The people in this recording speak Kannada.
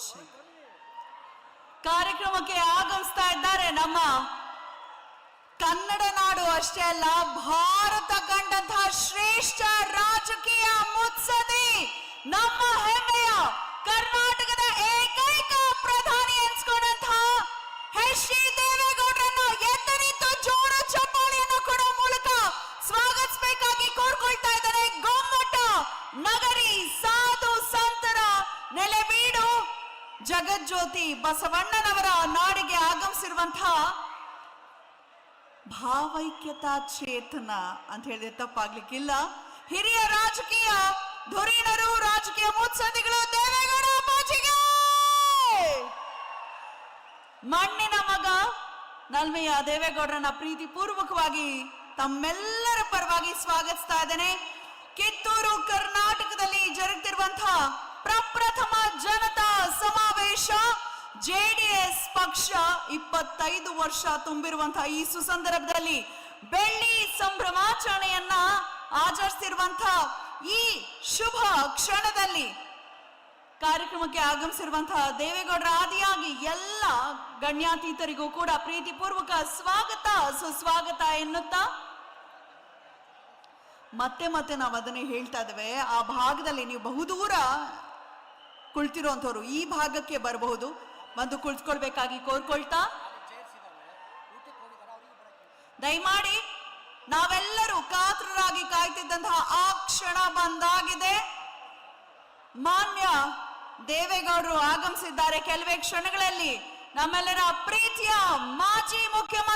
ಮಚ್. ಕಾರ್ಯಕ್ರಮಕ್ಕೆ ಆಗಮಿಸ್ತಾ ಇದ್ದಾರೆ ನಮ್ಮ ಕನ್ನಡ ನಾಡು ಅಷ್ಟೇ ಅಲ್ಲ, ಭಾರತ ಕಂಡಂತಹ ಶ್ರೇಷ್ಠ ರಾಜಕೀಯ ಮುತ್ಸದಿ, ನಮ್ಮ ಹೆಮ್ಮೆಯ ಕರ್ನಾಟಕದ ಏಕೈಕ ಪ್ರಧಾನಿ ಎನ್ಸ್ಕೊಂಡಂತಹ ಎಚ್ ಡಿ ದೇವೇಗೌಡರನ್ನ ಎದ್ದು ನಿಂತು ಜೋರು ಚಪ್ಪಾಳೆಯನ್ನು ಕೊಡುವ ಮೂಲಕ ಸ್ವಾಗತಿಸಬೇಕಾಗಿ ಕೋರ್ಕೊಳ್ತಾ ಇದ್ದಾರೆ. ಗೊಮ್ಮಟ ನಗರಿ ಸಾಧು ಸಂತರ ನೆಲೆಬೀಡು ಜಗಜ್ಯೋತಿ ಬಸವಣ್ಣನವರ ನಾಡಿಗೆ ಆಗಮಿಸಿರುವಂತಹ ಭಾವೈಕ್ಯತಾ ಚೇತನ ಅಂತ ಹೇಳಿದ್ರೆ ತಪ್ಪಾಗ್ಲಿಕ್ಕಿಲ್ಲ. ಹಿರಿಯ ರಾಜಕೀಯ ಧುರೀಣರು, ರಾಜಕೀಯ ಮುತ್ಸದಿಗಳು, ದೇವೇಗೌಡ ಅಪ್ಪಾಜಿಗೆ ಮಣ್ಣಿನ ಮಗ ನಲ್ಮೆಯ ದೇವೇಗೌಡರನ್ನ ಪ್ರೀತಿ ಪೂರ್ವಕವಾಗಿ ತಮ್ಮೆಲ್ಲರ ಪರವಾಗಿ ಸ್ವಾಗತಿಸ್ತಾ ಇದ್ದೇನೆ. ಕಿತ್ತೂರು ಕರ್ನಾಟಕದಲ್ಲಿ ಜರುಗುತ್ತಿರುವಂತಹ ಪ್ರಪ್ರಥಮ ಜನತಾ ಸಮಾವೇಶ, ಜೆಡಿಎಸ್ ಪಕ್ಷ 25 ವರ್ಷ ತುಂಬಿರುವಂತಹ ಈ ಸುಸಂದರ್ಭದಲ್ಲಿ ಬೆಳ್ಳಿ ಸಂಭ್ರಮಾಚರಣೆಯನ್ನ ಆಚರಿಸ್ತಿರುವಂತಹ ಈ ಶುಭ ಕ್ಷಣದಲ್ಲಿ ಕಾರ್ಯಕ್ರಮಕ್ಕೆ ಆಗಮಿಸಿರುವಂತಹ ದೇವೇಗೌಡರ ಆದಿಯಾಗಿ ಎಲ್ಲ ಗಣ್ಯಾತೀತರಿಗೂ ಕೂಡ ಪ್ರೀತಿಪೂರ್ವಕ ಸ್ವಾಗತ ಸುಸ್ವಾಗತ ಎನ್ನುತ್ತಾ, ಮತ್ತೆ ಮತ್ತೆ ನಾವು ಅದನ್ನೇ ಹೇಳ್ತಾ ಇದ್ದೇವೆ, ಆ ಭಾಗದಲ್ಲಿ ನೀವು ಬಹುದೂರ ಕುಳಿತಿರುವಂತವ್ರು ಈ ಭಾಗಕ್ಕೆ ಬರಬಹುದು, ಬಂದು ಕುಳಿತುಕೊಳ್ಬೇಕಾಗಿ ಕೋರ್ಕೊಳ್ತಾ, ದಯಮಾಡಿ ನಾವೆಲ್ಲರೂ ಕಾತರರಾಗಿ ಕಾಯ್ತಿದ್ದಂತಹ ಆ ಕ್ಷಣ ಬಂದಾಗಿದೆ. ಮಾನ್ಯ ದೇವೇಗೌಡರು ಆಗಮಿಸಿದ್ದಾರೆ. ಕೆಲವೇ ಕ್ಷಣಗಳಲ್ಲಿ ನಮ್ಮೆಲ್ಲರ ಪ್ರೀತಿಯ ಮಾಜಿ ಮುಖ್ಯಮಂತ್ರಿ